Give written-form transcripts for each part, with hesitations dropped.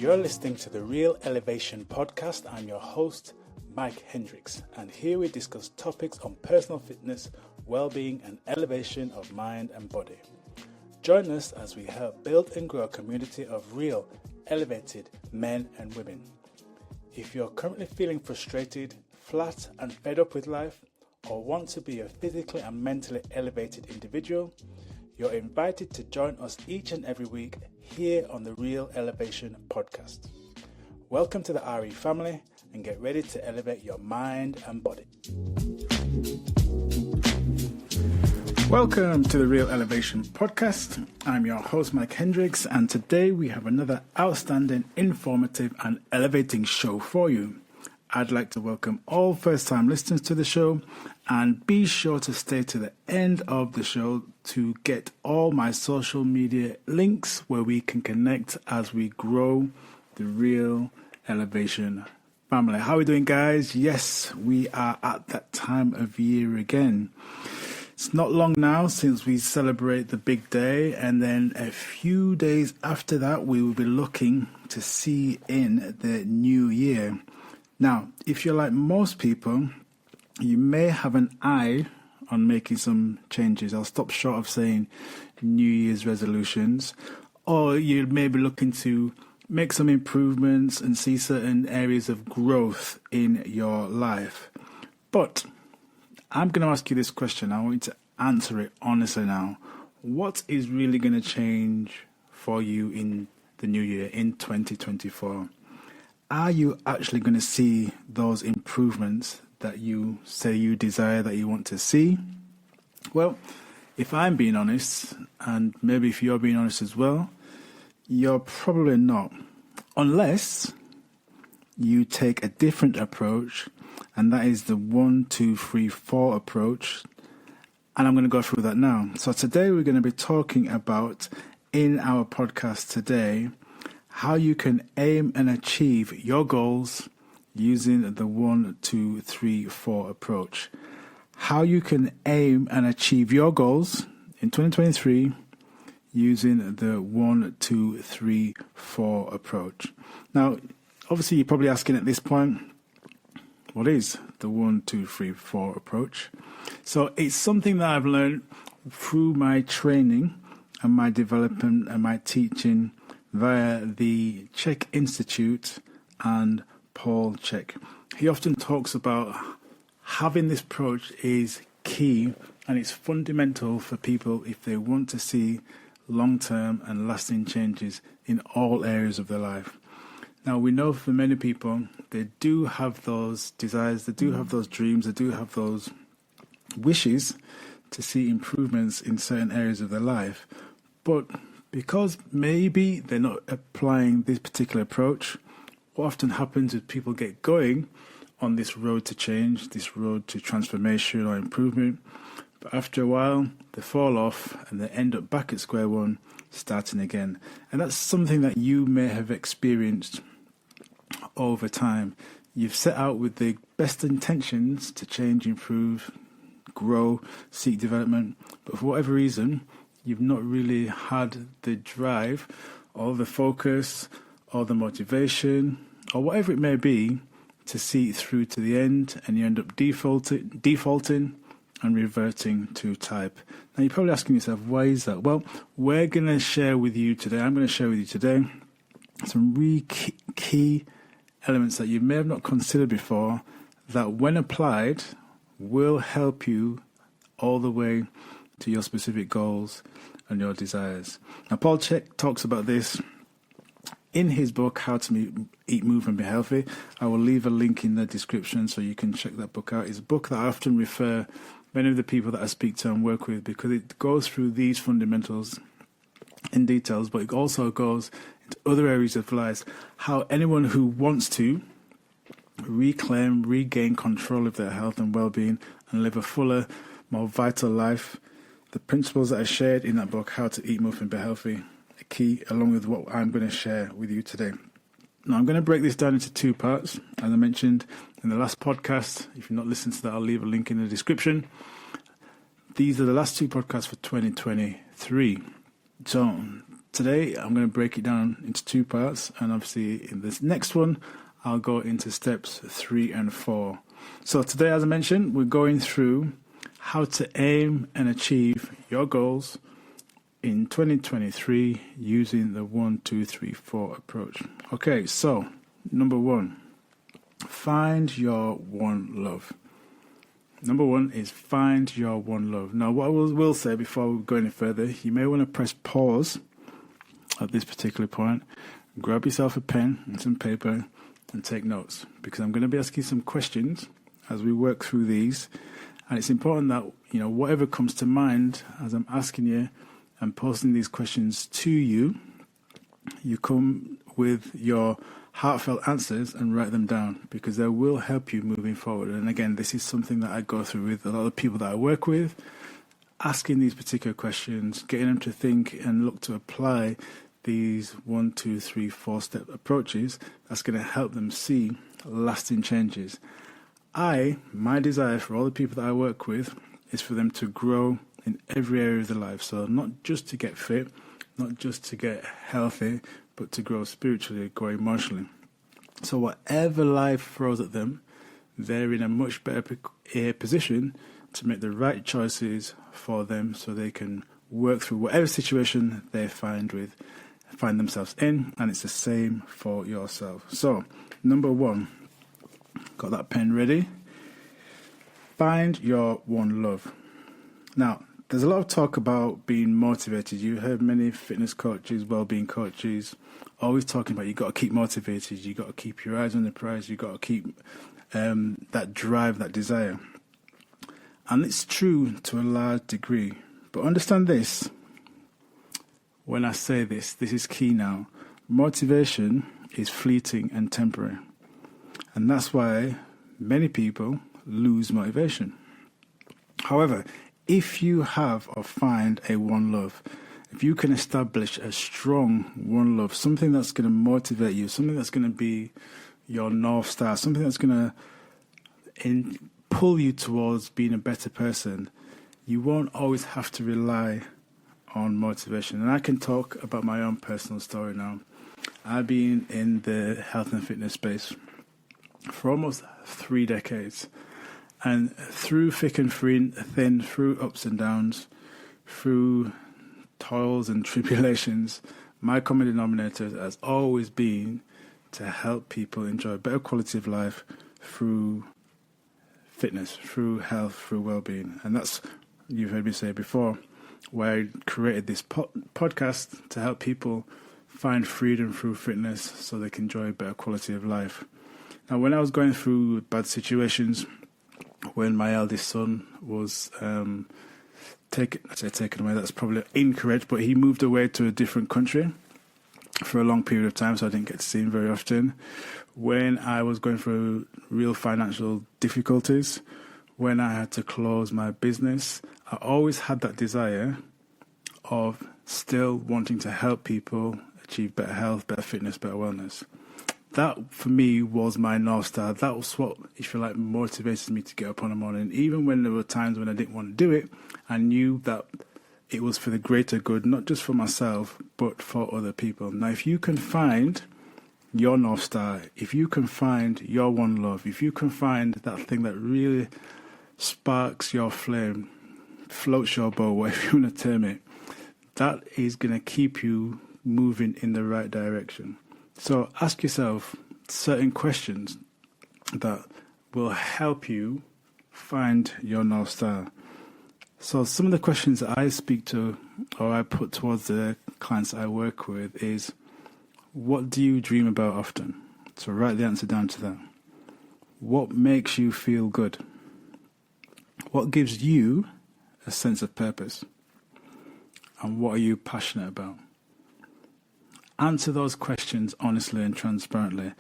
You're listening to the Real Elevation podcast. I'm your host, Mike Hendricks, and here we discuss topics on personal fitness, well-being, and elevation of mind and body. Join us as we help build and grow a community of real, elevated men and women. If you're currently feeling frustrated, flat, and fed up with life, or want to be a physically and mentally elevated individual, you're invited to join us each and every week here on the Real Elevation podcast. Welcome to the RE family and get ready to elevate your mind and body. Welcome to the Real Elevation podcast. I'm your host, Mike Hendricks, and today we have another outstanding, informative, and elevating show for you. I'd like to welcome all first-time listeners to the show, and be sure to stay to the end of the show to get all my social media links where we can connect as we grow the Real Elevation family. How are we doing, guys? Yes, we are at that time of year again. It's not long now since we celebrate the big day, and then a few days after that, we will be looking to see in the new year. Now, if you're like most people, you may have an eye on making some changes. I'll stop short of saying New Year's resolutions, or you may be looking to make some improvements and see certain areas of growth in your life. But I'm going to ask you this question. I want you to answer it honestly now. What is really going to change for you in the new year, in 2024? Are you actually going to see those improvements that you say you desire, that you want to see? Well, if I'm being honest, and maybe if you're being honest as well, you're probably not. Unless you take a different approach, and that is the 1, 2, 3, 4 approach. And I'm going to go through that now. So today we're going to be talking about, in our podcast today, how you can aim and achieve your goals using the 1, 2, 3, 4 approach. How you can aim and achieve your goals in 2023 using the 1, 2, 3, 4 approach. Now, obviously you're probably asking at this point, what is the 1, 2, 3, 4 approach? So it's something that I've learned through my training and my development and my teaching via the Chek Institute and Paul Chek. He often talks about having this approach is key, and it's fundamental for people if they want to see long-term and lasting changes in all areas of their life. Now, we know for many people, they do have those desires, they do have those dreams, they do have those wishes to see improvements in certain areas of their life. But because maybe they're not applying this particular approach, what often happens is people get going on this road to change, this road to transformation or improvement, but after a while they fall off and they end up back at square one, starting again. And that's something that you may have experienced over time. You've set out with the best intentions to change, improve, grow, seek development, but for whatever reason, you've not really had the drive or the focus or the motivation or whatever it may be to see it through to the end, and you end up defaulting and reverting to type. Now, you're probably asking yourself, why is that? Well, I'm going to share with you today some really key elements that you may have not considered before that, when applied, will help you all the way to your specific goals and your desires. Now, Paul Chek talks about this in his book, How to Eat, Move, and Be Healthy. I will leave a link in the description so you can check that book out. It's a book that I often refer many of the people that I speak to and work with, because it goes through these fundamentals in details, but it also goes into other areas of life, how anyone who wants to regain control of their health and well-being and live a fuller, more vital life. The principles that are shared in that book, How to Eat, Move, and Be Healthy, are key, along with what I'm going to share with you today. Now, I'm going to break this down into two parts. As I mentioned in the last podcast, if you've not listened to that, I'll leave a link in the description. These are the last two podcasts for 2023. So today I'm going to break it down into two parts, and obviously in this next one I'll go into steps 3 and 4. So today, as I mentioned, we're going through how to aim and achieve your goals in 2023 using the 1, 2, 3, 4 approach. Okay, so number 1, find your one love. Number 1 is find your one love. Now, what I will say before we go any further, you may want to press pause at this particular point, grab yourself a pen and some paper and take notes, because I'm going to be asking some questions as we work through these. And it's important that, whatever comes to mind as I'm asking you and posting these questions to you, you come with your heartfelt answers and write them down, because they will help you moving forward. And again, this is something that I go through with a lot of people that I work with, asking these particular questions, getting them to think and look to apply these 1, 2, 3, 4 step approaches. That's going to help them see lasting changes. My desire for all the people that I work with is for them to grow in every area of their life. So not just to get fit, not just to get healthy, but to grow spiritually, grow emotionally. So whatever life throws at them, they're in a much better position to make the right choices for them, so they can work through whatever situation they find themselves in. And it's the same for yourself. So number 1, got that pen ready? Find your one love. Now, there's a lot of talk about being motivated. You heard many fitness coaches, wellbeing coaches, always talking about you got to keep motivated, you got to keep your eyes on the prize, you got to keep that drive, that desire. And it's true to a large degree. But understand this, when I say this is key now. Motivation is fleeting and temporary. And that's why many people lose motivation. However, if you have or find a one love, if you can establish a strong one love, something that's going to motivate you, something that's going to be your North Star, something that's going to pull you towards being a better person, you won't always have to rely on motivation. And I can talk about my own personal story now. I've been in the health and fitness space for almost 3 decades. And through thick and thin, through ups and downs, through toils and tribulations, my common denominator has always been to help people enjoy a better quality of life through fitness, through health, through well-being. And that's, you've heard me say before, where I created this podcast to help people find freedom through fitness so they can enjoy a better quality of life. Now, when I was going through bad situations, when my eldest son was taken away, that's probably incorrect, but he moved away to a different country for a long period of time, so I didn't get to see him very often. When I was going through real financial difficulties, when I had to close my business, I always had that desire of still wanting to help people achieve better health, better fitness, better wellness. That, for me, was my North Star. That was what, if you like, motivated me to get up on the morning. Even when there were times when I didn't want to do it, I knew that it was for the greater good, not just for myself, but for other people. Now, if you can find your North Star, if you can find your one love, if you can find that thing that really sparks your flame, floats your boat, whatever you want to term it, that is going to keep you moving in the right direction. So ask yourself certain questions that will help you find your North Star. So some of the questions that I speak to or I put towards the clients I work with is, what do you dream about often? So write the answer down to that. What makes you feel good? What gives you a sense of purpose? And what are you passionate about? Answer those questions honestly and transparently,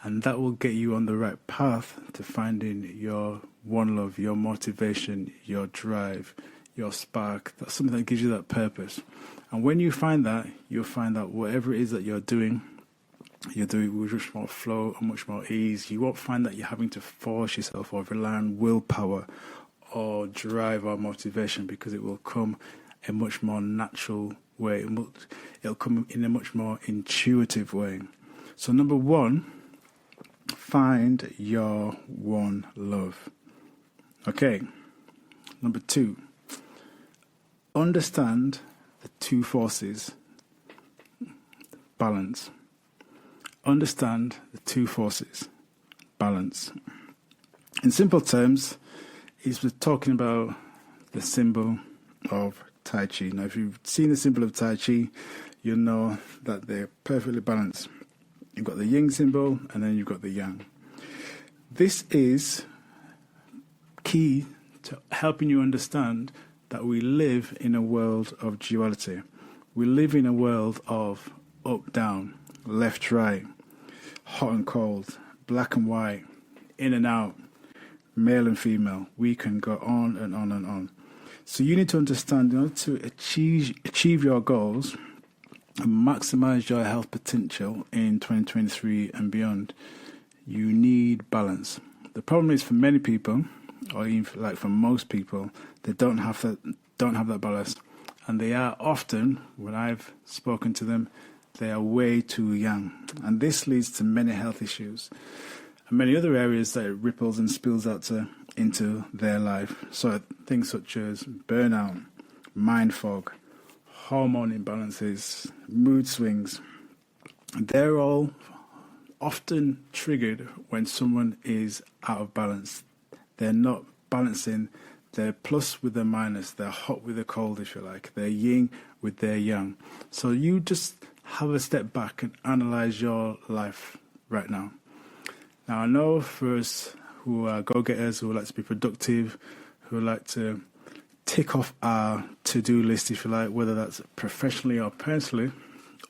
and that will get you on the right path to finding your one love, your motivation, your drive, your spark. That's something that gives you that purpose. And when you find that, you'll find that whatever it is that you're doing with much more flow and much more ease. You won't find that you're having to force yourself or rely on willpower or drive or motivation, because it will come a much more natural way. It'll come in a much more intuitive way. So number one, find your one love. Okay. Number two, understand the two forces. Balance. Understand the two forces. Balance. In simple terms, we're talking about the symbol of Tai Chi. Now, if you've seen the symbol of Tai Chi, you'll know that they're perfectly balanced. You've got the yin symbol, and then you've got the yang. This is key to helping you understand that we live in a world of duality. We live in a world of up, down, left, right, hot and cold, black and white, in and out, male and female. We can go on and on and on. So you need to understand, in order to achieve your goals and maximize your health potential in 2023 and beyond, you need balance. The problem is, for many people, or even like for most people, they don't have that balance, and they are often, when I've spoken to them, they are way too young, and this leads to many health issues and many other areas that it ripples and spills out into their life. So things such as burnout, mind fog, hormone imbalances, mood swings, they're all often triggered when someone is out of balance. They're not balancing their plus with their minus, their hot with the cold, if you like, their yin with their yang. So you just have a step back and analyze your life right now. Now, I know for us who are go-getters, who like to be productive, who like to tick off our to-do list, if you like, whether that's professionally or personally,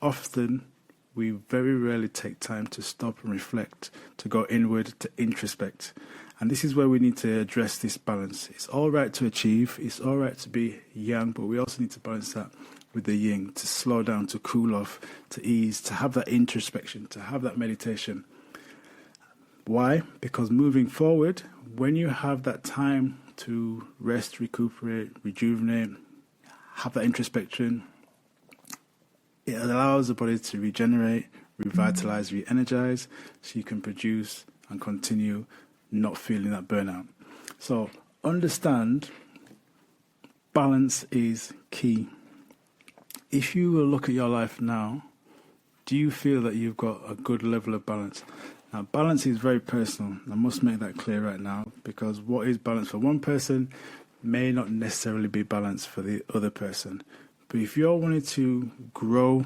often we very rarely take time to stop and reflect, to go inward, to introspect. And this is where we need to address this balance. It's all right to achieve, it's all right to be young, but we also need to balance that with the yin, to slow down, to cool off, to ease, to have that introspection, to have that meditation. Why? Because moving forward, when you have that time to rest, recuperate, rejuvenate, have that introspection, it allows the body to regenerate, revitalize, re-energize, so you can produce and continue not feeling that burnout. So understand, balance is key. If you will look at your life now, do you feel that you've got a good level of balance? Now, balance is very personal. I must make that clear right now, because what is balance for one person may not necessarily be balance for the other person. But if you're wanting to grow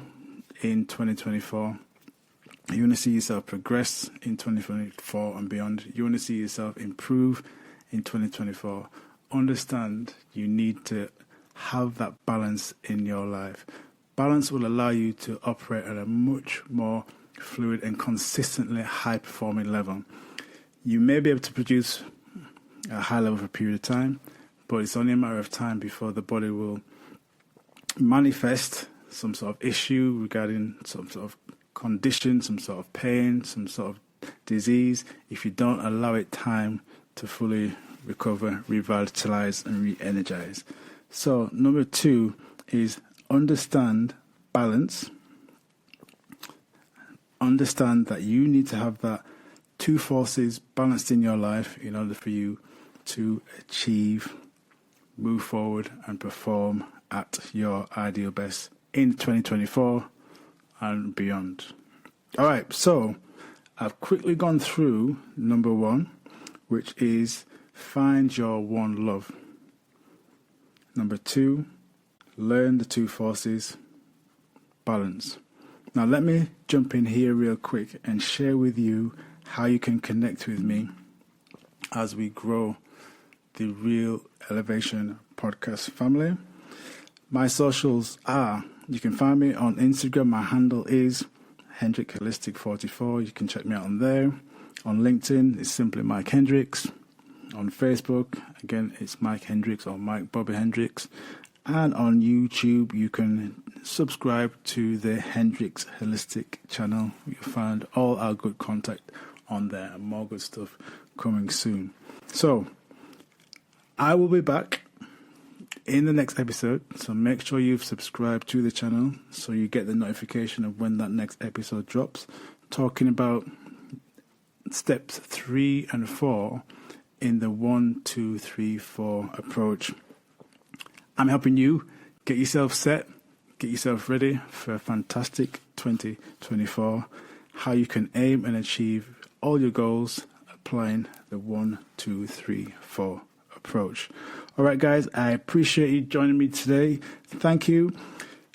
in 2024, you want to see yourself progress in 2024 and beyond, you want to see yourself improve in 2024, understand you need to have that balance in your life. Balance will allow you to operate at a much more fluid and consistently high-performing level. You may be able to produce a high level for a period of time, but it's only a matter of time before the body will manifest some sort of issue regarding some sort of condition, some sort of pain, some sort of disease, if you don't allow it time to fully recover, revitalize, and re-energize. So number two is understand balance. Understand that you need to have that two forces balanced in your life in order for you to achieve, move forward, and perform at your ideal best in 2024 and beyond. All right, so I've quickly gone through number one, which is find your one love. Number two, learn the two forces, balance. Now let me jump in here real quick and share with you how you can connect with me as we grow the Real Elevation podcast family. My socials are, you can find me on Instagram. My handle is Hendrick Holistic 44. You can check me out on there. On LinkedIn, it's simply Mike Hendricks. On Facebook, again, it's Mike Hendricks or Mike Bobby Hendricks. And on YouTube, you can subscribe to the Hendricks Holistic channel. You'll find all our good content on there and more good stuff coming soon. So, I will be back in the next episode. So make sure you've subscribed to the channel so you get the notification of when that next episode drops, talking about steps 3 and 4 in the 1, 2, 3, 4 approach. I'm helping you get yourself set, get yourself ready for a fantastic 2024, how you can aim and achieve all your goals applying the 1, 2, 3, 4 approach. All right, guys, I appreciate you joining me today. Thank you.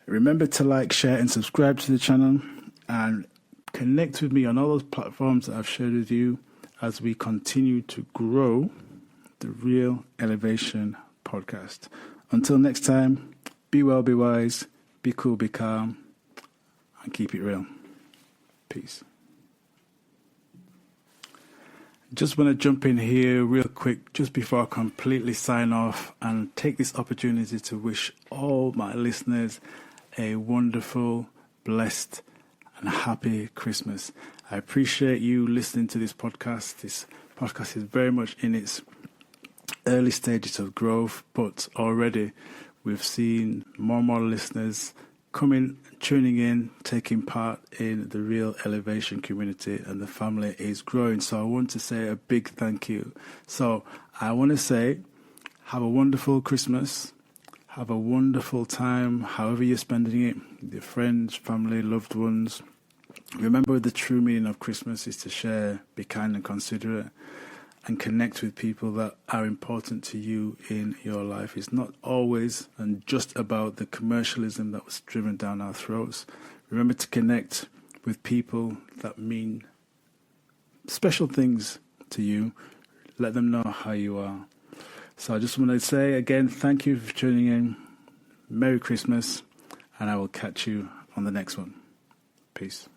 Remember to like, share, and subscribe to the channel, and connect with me on all those platforms that I've shared with you as we continue to grow the Real Elevation podcast. Until next time, be well, be wise, be cool, be calm, and keep it real. Peace. Just want to jump in here real quick just before I completely sign off and take this opportunity to wish all my listeners a wonderful, blessed, and happy Christmas. I appreciate you listening to this podcast. This podcast is very much in its early stages of growth, but already we've seen more and more listeners coming, tuning in, taking part in the Real Elevation community, and the family is growing. So I want to say a big thank you. So I want to say, have a wonderful Christmas. Have a wonderful time, however you're spending it, with your friends, family, loved ones. Remember, the true meaning of Christmas is to share, be kind and considerate, and connect with people that are important to you in your life. It's not always and just about the commercialism that was driven down our throats. Remember to connect with people that mean special things to you. Let them know how you are. So I just want to say again, thank you for tuning in. Merry Christmas, and I will catch you on the next one. Peace.